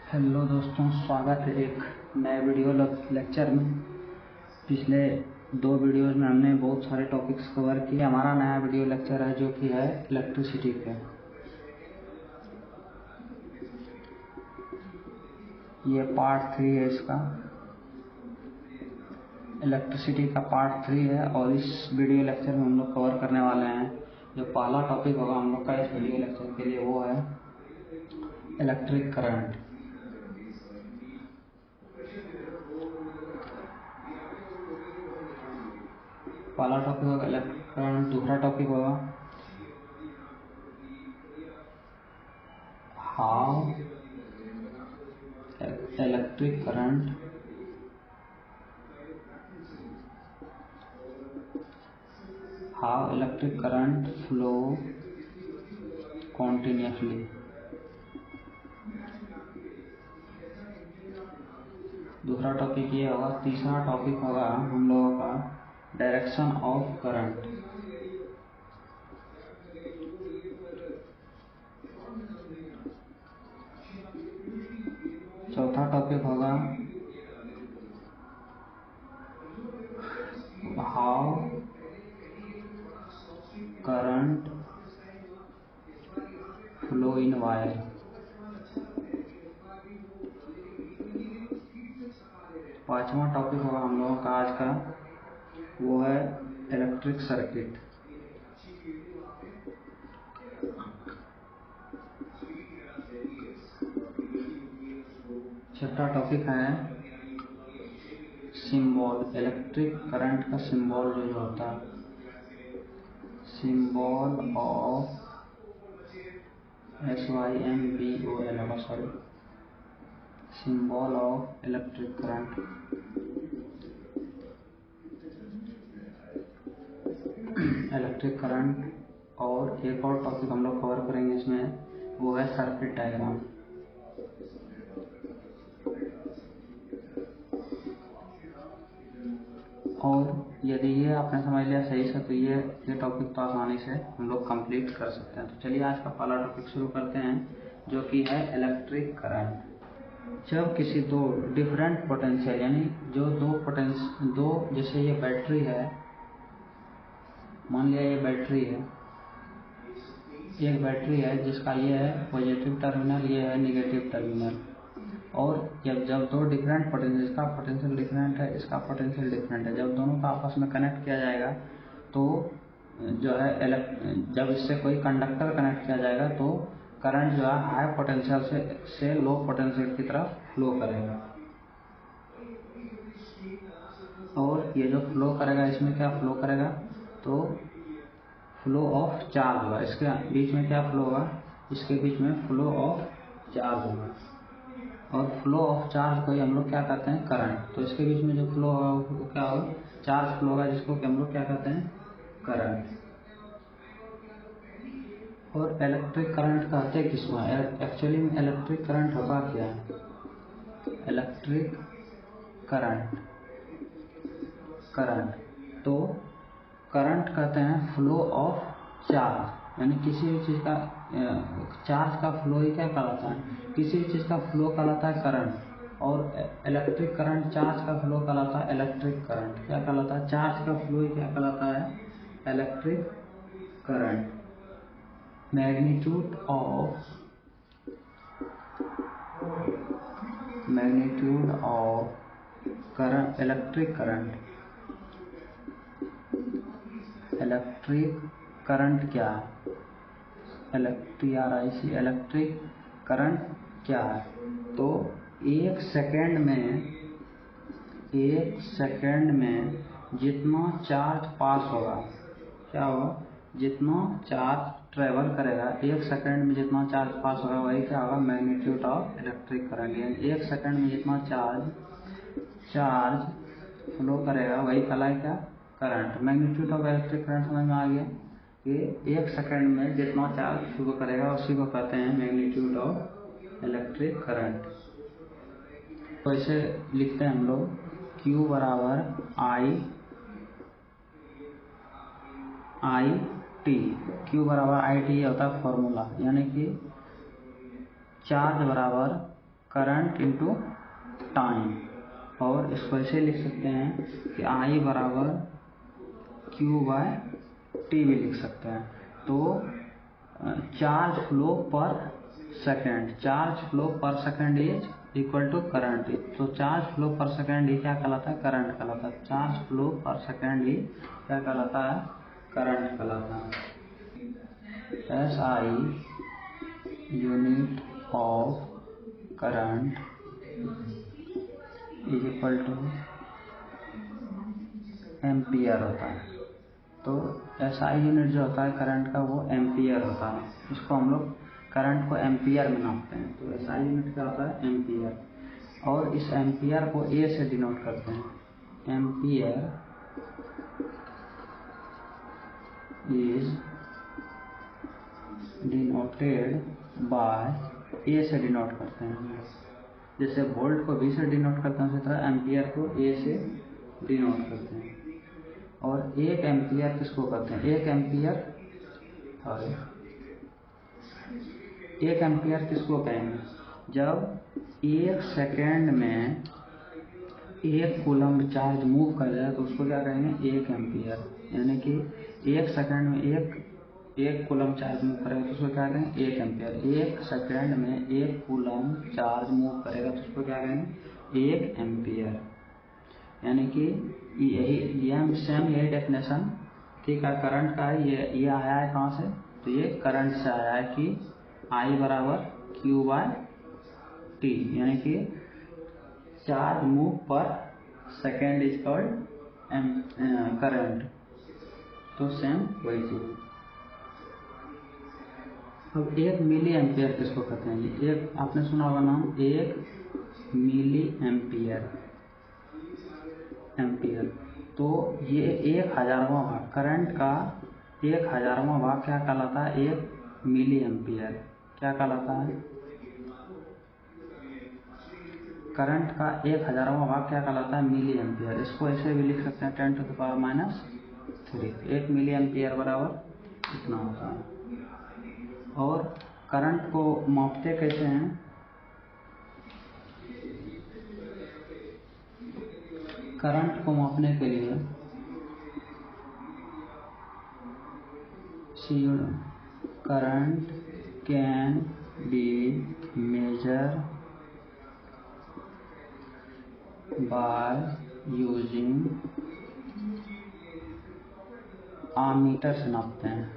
Hello दोस्तों, स्वागत है एक नए वीडियो लेक्चर में। पिछले 2 वीडियोज़ में हमने बहुत सारे टॉपिक्स कवर किए। हमारा नया वीडियो लेक्चर है जो कि है इलेक्ट्रिसिटी पे। ये पार्ट 3 है इसका। इलेक्ट्रिसिटी का पार्ट 3 है और इस वीडियो लेक्चर में हम लोग कवर करने वाले हैं जो पहला टॉपिक होगा हम लोग का इस वीडियो लेक्चर के लिए, वो है इलेक्ट्रिक करंट। पहला टॉपिक होगा इलेक्ट्रिक करंट। दूसरा टॉपिक होगा how electric current flow continuously। दूसरा टॉपिक ये होगा। तीसरा टॉपिक होगा हम लोगों का डायरेक्शन ऑफ करंट। चौथा टॉपिक होगा how current flow in wire. पांचवा टॉपिक होगा हम लोगों का आज का, वो है इलेक्ट्रिक सर्किट। छठा टॉपिक है सिंबल। इलेक्ट्रिक करंट का सिंबल जो होता है, सिंबल ऑफ SYMBOL होगा, sorry, symbol of electric current. Electric current और एक और टॉपिक हम लोग कवर करेंगे इसमें, वो है सर्किट डायग्राम। और यदि ये आपने समझ लिया सही से तो ये टॉपिक तो आसानी से हम लोग कंप्लीट कर सकते हैं। तो चलिए आज का पहला टॉपिक शुरू करते हैं जो कि है इलेक्ट्रिक करंट। जब किसी दो डिफरेंट पोटेंशियल, यानी जो दो जैसे ये बैटरी है, मान लिया ये बैटरी है, एक बैटरी है जिसका ये है पॉजिटिव टर्मिनल, ये है नेगेटिव टर्मिनल। और जब दो डिफरेंट पोटेंशियल, इसका पोटेंशियल डिफरेंट है, इसका पोटेंशियल डिफरेंट है, जब दोनों का आपस में कनेक्ट किया जाएगा तो जो है जब इससे कोई कंडक्टर कनेक्ट किया जाएगा तो करंट जो है हाई पोटेंशियल से लो पोटेंशियल की तरफ फ्लो करेगा। और ये जो फ्लो करेगा, इसमें क्या फ्लो करेगा, तो फ्लो ऑफ चार्ज होगा। इसके बीच में क्या फ्लो होगा, इसके बीच में फ्लो ऑफ चार्ज होगा। और फ्लो ऑफ चार्ज को हम लोग क्या कहते हैं, करंट। तो इसके बीच में जो फ्लो होगा वो क्या होगा, चार्ज फ्लो होगा, जिसको हम लोग क्या कहते हैं, करंट। और इलेक्ट्रिक करंट कहते हैं किसको, एक्चुअली में इलेक्ट्रिक करंट होगा क्या है, इलेक्ट्रिक करंट तो करंट कहते हैं फ्लो ऑफ चार्ज, यानी किसी भी चीज़ का चार्ज का फ्लो ही क्या कहलाता है, किसी भी चीज़ का फ्लो कहलाता है करंट। और इलेक्ट्रिक करंट चार्ज का फ्लो कहलाता है इलेक्ट्रिक करंट। क्या कहलाता है, चार्ज का फ्लो ही क्या कहलाता है, electric current. Magnitude of current, electric current क्या है, इलेक्ट्रिक करंट क्या है। तो एक सेकेंड में जितना चार्ज पास होगा, क्या होगा, जितना चार्ज ट्रेवल करेगा, एक सेकेंड में जितना चार्ज पास होगा वही क्या होगा, मैग्नीट्यूड ऑफ इलेक्ट्रिक करंट। यानी एक सेकेंड में जितना चार्ज फ्लो करेगा वही कहलाएगा क्या, current. Magnitude of electric current समझ में आ गया कि एक सेकेंड में जितना चार्ज फ्लो करेगा उसी को कहते हैं मैग्नीट्यूड ऑफ इलेक्ट्रिक करंट। तो इसे लिखते हैं हम लोग, Q बराबर I T। Q बराबर I T होता है फॉर्मूला, यानी कि चार्ज बराबर करंट इंटू टाइम, और इसको ऐसे लिख सकते हैं कि I बराबर Q बाय टी भी लिख सकते हैं। तो charge flow per second, charge flow per second is equal to current. तो चार्ज फ्लो पर सेकेंड ही क्या कहलाता है? करंट कहलाता है। चार्ज फ्लो पर सेकेंड ही क्या कहलाता है? करंट कहलाता है। SI unit of current is equal to ampere होता है। तो SI यूनिट जो होता है करंट का वो एम्पियर होता है। इसको हम लोग करंट को एम्पियर में नापते हैं। तो SI यूनिट क्या होता है? एम्पियर। और इस एम्पियर को A से डिनोट करते हैं। Ampere is denoted by, A से डिनोट करते हैं। जैसे वोल्ट को V से डिनोट करते हैं उसी तरह एम्पियर को A से डिनोट करते हैं। और एक एम्पियर किसको कहते हैं? एक एम्पियर किसको कहेंगे? जब एक सेकेंड में एक कूलम्ब चार्ज मूव कर जाए तो उसको क्या कहेंगे? एक एम्पियर। यानी कि एक सेकेंड में एक कूलम्ब चार्ज मूव करेगा तो उसको क्या कहेंगे? एक एम्पियर। एक सेकेंड में एक कूलम्ब चार्ज मूव करेगा तो उसको क्या कहेंगे? एक एम्पियर। यानी कि यही डेफिनेशन ठीक है करंट का है। ये आया है कहाँ से? तो ये करंट से आया है कि I बराबर Q बाय टी, यानी कि चार्ज मूव पर सेकेंड इज कॉल्ड करंट। तो सेम वही चीज। अब एक मिली एम्पियर किसको कहते हैं? एक आपने सुना होगा नाम, एक मिली एम्पियर। तो ये 1000वां भाग, करंट का 1000वां भाग क्या कहलाता है? एक मिली एम्पियर। क्या कहलाता है? करंट का 1000वां भाग क्या कहलाता है? Milliampere. इसको ऐसे भी लिख सकते हैं 10 to the power -3। 1 milli ampere बराबर इतना होता है। और करंट को मापते कैसे हैं? करंट को मापने के लिए current can be measure by using ammeter से नापते हैं।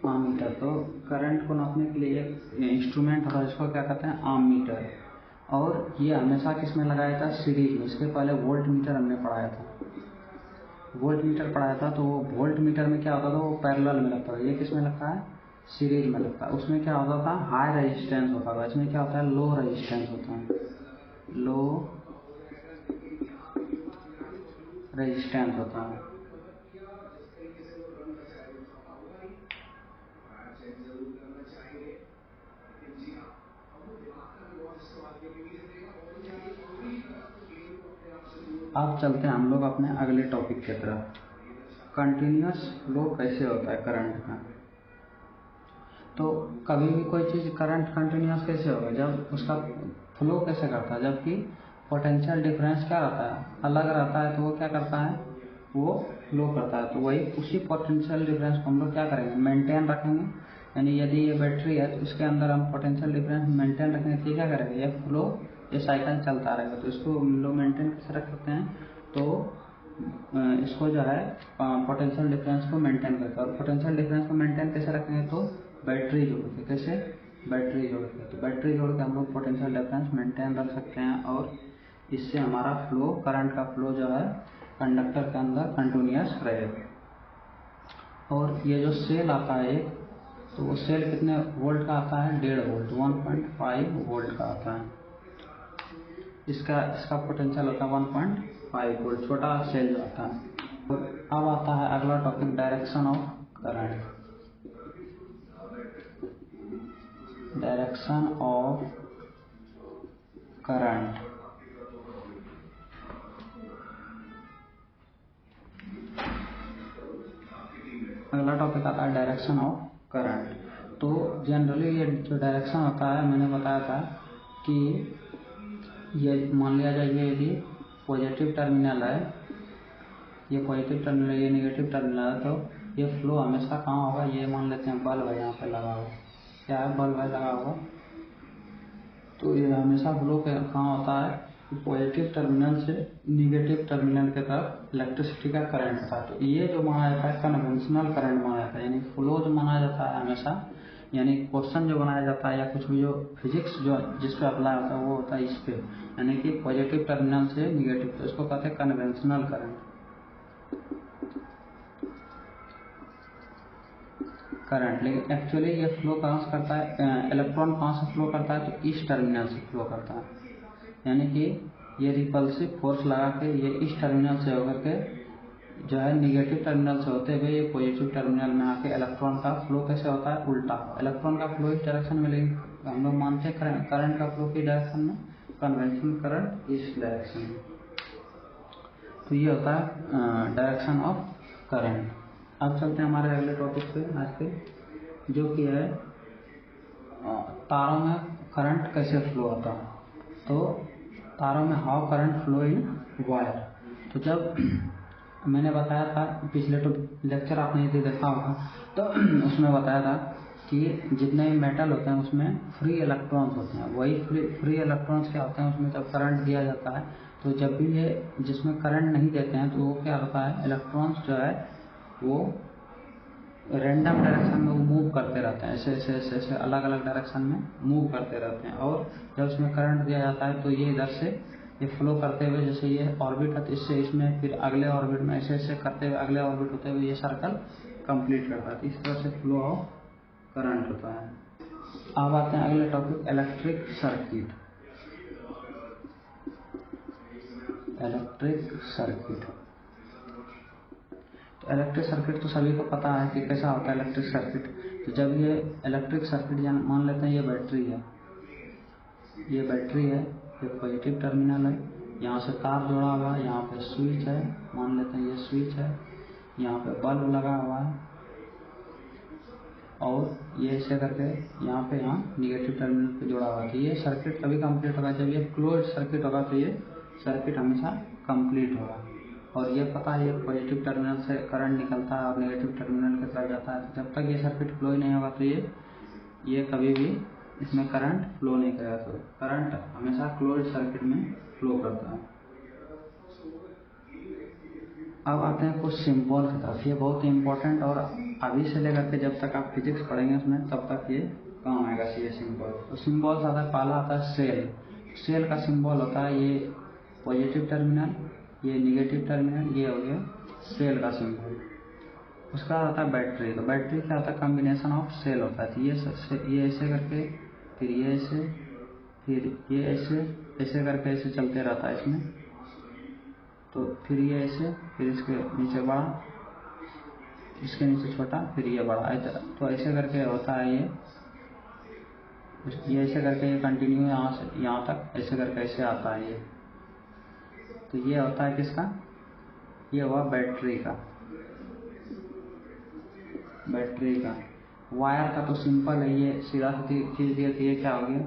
आमीटर, तो करंट को नापने के लिए एक इंस्ट्रूमेंट होता है जिसको क्या कहते हैं? आमीटर। और ये हमेशा किस में लगाया था? सीरीज में। इसके पहले वोल्ट मीटर हमने पढ़ाया था। वोल्ट मीटर पढ़ाया था तो वोल्ट मीटर में क्या होता था? वो पैरेलल में लगता था। ये किस में लगता है? सीरीज में लगता है। उसमें क्या होता था? हाई रेजिस्टेंस होता था। इसमें क्या होता है? लो रेजिस्टेंस होता है। लो रेजिस्टेंस होता है। अब चलते हैं हम लोग अपने अगले टॉपिक की तरफ। कंटिन्यूअस फ्लो कैसे होता है करंट का? तो कभी भी कोई चीज़ करंट कंटिन्यूअस कैसे होगा? जब उसका फ्लो कैसे करता है? जबकि पोटेंशियल डिफरेंस क्या रहता है? अलग रहता है। तो वो क्या करता है? वो फ्लो करता है। तो वही उसी पोटेंशियल डिफरेंस को हम लोग क्या करेंगे? मेंटेन रखेंगे। यानी यदि ये बैटरी है तो इसके अंदर हम पोटेंशियल डिफरेंस मेंटेन रखेंगे तो ये क्या करेगा? ये फ्लो, ये साइकिल चलता रहेगा। तो इसको हम लोग मेंटेन कैसे रख सकते हैं? तो इसको जो है पोटेंशियल डिफरेंस को मेंटेन करके, और पोटेंशियल डिफरेंस को मेंटेन कैसे रखेंगे? तो बैटरी जोड़ के। कैसे? बैटरी जोड़ के। तो बैटरी जोड़ के हम लोग पोटेंशियल डिफरेंस मेंटेन रख सकते हैं और इससे हमारा फ्लो, करंट का फ्लो जो है कंडक्टर के अंदर कंटिन्यूअस रहेगा। और ये जो सेल आता है एक, तो वो सेल कितने वोल्ट का आता है? 1.5 वोल्ट, 1.5 वोल्ट का आता है। इसका पोटेंशियल होता है 1.5 वोल्ट, छोटा सेल जो आता है। और अब आता है अगला topic, direction of current. Direction of current. अगला टॉपिक आता है डायरेक्शन ऑफ करंट। तो जनरली ये जो डायरेक्शन होता है, मैंने बताया था कि ये मान लिया जाए ये यदि पॉजिटिव टर्मिनल है, ये पॉजिटिव टर्मिनल है, ये नेगेटिव टर्मिनल है, तो ये फ्लो हमेशा कहाँ होगा, ये मान लेते हैं बल्ब है यहाँ पे लगा हुआ, क्या है बल्ब है लगा हुआ, तो ये हमेशा फ्लो कहाँ होता है, पॉजिटिव टर्मिनल से निगेटिव टर्मिनल के तरफ इलेक्ट्रिसिटी का करंट था। तो ये जो माना जाता है कन्वेंशनल करंट माना जाता है, यानी फ्लो जो माना जाता है हमेशा, यानी क्वेश्चन जो बनाया जाता है या कुछ भी जो फिजिक्स जो जिस पे अप्लाई होता है वो होता है इस पे, यानी कि पॉजिटिव टर्मिनल से निगेटिव, तो इसको कहते हैं कन्वेंशनल करंट। लेकिन एक्चुअली ये फ्लो कहाँ से करता है, इलेक्ट्रॉन कहाँ से फ्लो करता है, तो इस टर्मिनल से फ्लो करता है, यानी कि ये रिपल्सिव फोर्स लगा के ये इस टर्मिनल से होकर के जो है निगेटिव टर्मिनल से होते हुए ये पॉजिटिव टर्मिनल में आके इलेक्ट्रॉन का फ्लो कैसे होता है, उल्टा। इलेक्ट्रॉन का फ्लो इस डायरेक्शन में, लेकिन हम लोग मानते हैं करंट का फ्लो किस डायरेक्शन में, कन्वेंशनल करंट इस डायरेक्शन में। तो ये होता है डायरेक्शन ऑफ करंट। अब चलते हैं हमारे अगले टॉपिक पे आज के, जो कि है तारों में करंट कैसे फ्लो होता है। तो तारों में how current flow in wire. तो जब मैंने बताया था पिछले तो लेक्चर आपने यदि देखा होगा, तो उसमें बताया था कि जितने भी मेटल होते हैं उसमें फ्री इलेक्ट्रॉन्स होते हैं, वही फ्री इलेक्ट्रॉन्स क्या होते हैं, उसमें जब करंट दिया जाता है तो जब भी ये जिसमें करंट नहीं देते हैं तो वो क्या होता है, इलेक्ट्रॉन्स जो है वो रैंडम डायरेक्शन में वो मूव करते रहते हैं, ऐसे ऐसे ऐसे ऐसे अलग अलग डायरेक्शन में मूव करते रहते हैं। और जब उसमें करंट दिया जाता है तो ये इधर से ये फ्लो करते हुए, जैसे ये ऑर्बिट है तो इससे इसमें फिर अगले ऑर्बिट में ऐसे ऐसे करते हुए अगले ऑर्बिट होते हुए ये सर्कल कंप्लीट करता है। इस तरह से फ्लो ऑफ करंट होता है। अब आते हैं अगले topic, electric circuit. Electric circuit, तो इलेक्ट्रिक सर्किट तो सभी को पता है कि कैसा होता है इलेक्ट्रिक सर्किट। तो जब ये इलेक्ट्रिक सर्किट मान लेते हैं ये बैटरी है, ये बैटरी है, ये पॉजिटिव टर्मिनल है, यहाँ से तार जुड़ा हुआ है, यहाँ पे स्विच है, मान लेते हैं ये स्विच है, यहाँ पे बल्ब लगा हुआ है, और ये ऐसे करके यहाँ पे निगेटिव टर्मिनल पे जुड़ा हुआ है। तो ये सर्किट कभी कंप्लीट होगा, जब ये क्लोज सर्किट होगा तो ये सर्किट हमेशा कंप्लीट होगा। और ये पता है ये पॉजिटिव टर्मिनल से करंट निकलता है और नेगेटिव टर्मिनल के तरफ जाता है। तो जब तक ये सर्किट फ्लो ही नहीं होगा तो ये कभी भी इसमें करंट फ्लो नहीं करेगा। तो करंट हमेशा क्लोज सर्किट में फ्लो करता है। अब आते हैं कुछ सिंबल की तरफ। ये बहुत इंपॉर्टेंट और अभी से लेकर के जब तक आप फिजिक्स पढ़ेंगे उसमें तब तक ये काम आएगा। ये सिंबल, तो सिंबल्स आता है, पहला आता है सेल। सेल का सिंबल होता है ये पॉजिटिव टर्मिनल, ये निगेटिव टर्मिनल, ये हो गया सेल का सिंबल। उसका आता है बैटरी। तो बैटरी क्या होता है, कॉम्बिनेशन ऑफ सेल होता है। ये ऐसे करके, फिर ये ऐसे, फिर ये ऐसे ऐसे करके ऐसे चलते रहता है इसमें। तो फिर ये ऐसे, फिर इसके नीचे बड़ा, इसके नीचे छोटा, फिर ये बड़ा, तो ऐसे करके होता है ये ऐसे करके ये कंटिन्यू यहाँ से यहाँ तक ऐसे करके ऐसे आता है ये। तो ये होता है किसका, ये हुआ बैटरी का। बैटरी का वायर का तो सिंपल है, ये सीधा चीज दिया थी, ये क्या हो गया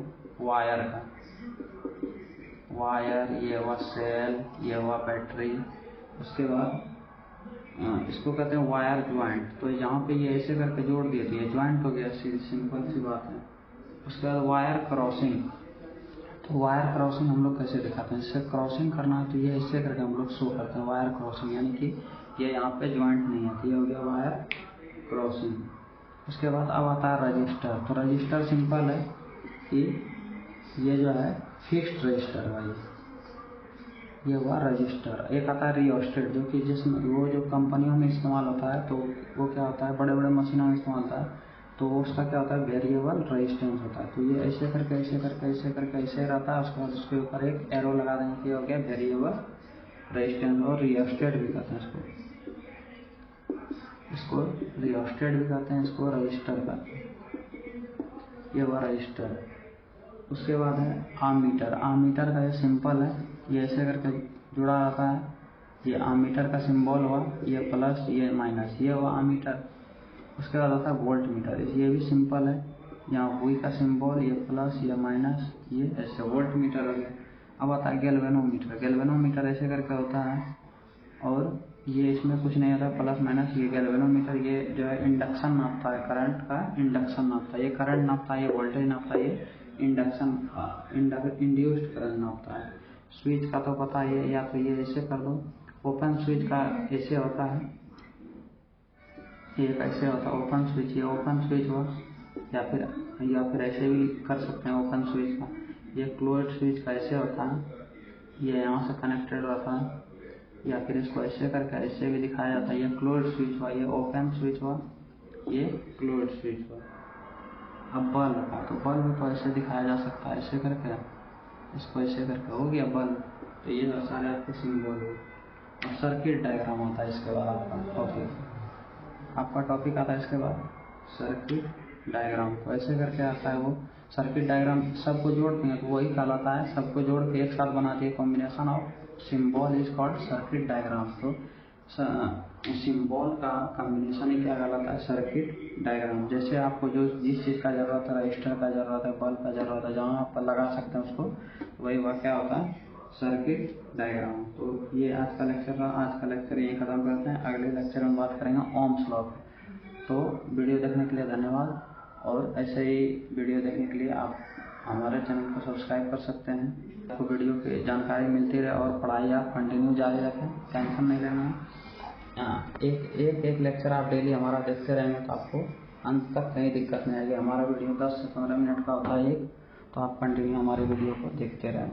वायर का। वायर, ये हुआ सेल, ये हुआ बैटरी। उसके बाद इसको कहते हैं वायर ज्वाइंट। तो यहाँ पे ये ऐसे करके जोड़ दिए थे, ये ज्वाइंट हो गया, सिंपल सी बात है। उसके बाद वायर क्रॉसिंग। तो वायर क्रॉसिंग हम लोग कैसे दिखाते हैं, इससे क्रॉसिंग करना है तो ये ऐसे करके हम लोग शो करते हैं वायर क्रॉसिंग, यानी कि ये यहाँ पे ज्वाइंट नहीं है, ये हो गया वायर क्रॉसिंग। उसके बाद अब आता है रजिस्टर। तो रजिस्टर सिंपल है कि ये जो है फिक्स्ड रजिस्टर है, ये हुआ रजिस्टर। एक आता है रियोस्टेट, जो कि जिसमें वो जो कंपनियों में इस्तेमाल होता है, तो वो क्या होता है बड़े बड़े मशीनों में इस्तेमाल होता है। तो उसका क्या होता है वेरिएबल रेजिस्टेंस होता है। तो ये ऐसे करके ऐसे करके ऐसे करके ऐसे रहता है। उसके बाद उसके ऊपर एक एरो लगा देंगे कि हो गया वेरिएबल रेजिस्टेंस, और रियोस्टेट भी कहते हैं इसको रियोस्टेट भी कहते हैं, इसको रजिस्टर कहते हैं। ये हुआ रजिस्टर। उसके बाद है आमीटर। आमीटर का ये सिंपल है, ये ऐसे करके जुड़ा रहता है। ये आमीटर का सिंबल हुआ, ये प्लस ये माइनस, ये हुआ आमीटर। उसके बाद होता है वोल्ट मीटर, ये भी सिंपल है, यहाँ वी का सिंबल, ये प्लस या माइनस, ये ऐसे वोल्ट मीटर हो गया। अब आता है गैल्वेनोमीटर। गैल्वेनोमीटर ऐसे करके होता है और ये इसमें कुछ नहीं होता प्लस माइनस। ये गैल्वेनोमीटर ये जो है इंडक्शन नापता है, करंट का इंडक्शन नापता है। ये करंट नापता है, ये वोल्टेज नापता है, ये इंडक्शन इंड्यूस्ड करंट नापता है। स्विच का तो पता है, या तो ये ऐसे कर दो, ओपन स्विच का ऐसे होता है, ये कैसे होता है ओपन स्विच, ये ओपन स्विच हुआ, या फिर ऐसे भी कर सकते हैं ओपन स्विच का। ये क्लोज्ड स्विच का ऐसे होता है, ये यहाँ से कनेक्टेड रहता है, या फिर इसको ऐसे करके ऐसे भी दिखाया जाता है। ये क्लोज्ड स्विच हुआ, ये ओपन स्विच हुआ, ये क्लोज्ड स्विच हुआ। अब बल्ब का, तो बल्ब को ऐसे दिखाया जा सकता है, ऐसे करके, इसको ऐसे करके हो गया बल्ब। तो ये सारे आपके सिंबल हो। और सर्किट डायग्राम होता है इसके बाद आपका टॉपिक आता है इसके बाद सर्किट डायग्राम। तो ऐसे करके आता है वो सर्किट डायग्राम, सबको जोड़ देंगे तो वही कहलाता है, सबको जोड़ के एक साथ बनाती है combination of symbol is called circuit diagram. तो सिंबल का कॉम्बिनेशन ही क्या कहलाता है, सर्किट डायग्राम। जैसे आपको जिस चीज़ का जरूरत है, रजिस्टर का जरूरत है, बल्ब का जरूरत है, जहाँ आप लगा सकते हैं उसको, वही वह क्या होता है, सर्किट डायग्राम। तो ये आज का लेक्चर रहा, आज का लेक्चर यही खत्म करते हैं। अगले लेक्चर में बात करेंगे ओम्स लॉ। तो वीडियो देखने के लिए धन्यवाद, और ऐसे ही वीडियो देखने के लिए आप हमारे चैनल को सब्सक्राइब कर सकते हैं। आपको वीडियो की जानकारी मिलती रहे और पढ़ाई आप कंटिन्यू जारी रखें, टेंशन नहीं लेना है। एक लेक्चर आप डेली हमारा देखते रहेंगे तो आपको अंत तक कहीं दिक्कत नहीं आएगी। हमारा वीडियो 10 से 15 मिनट का होता है एक, तो आप कंटिन्यू हमारे वीडियो को देखते रहें।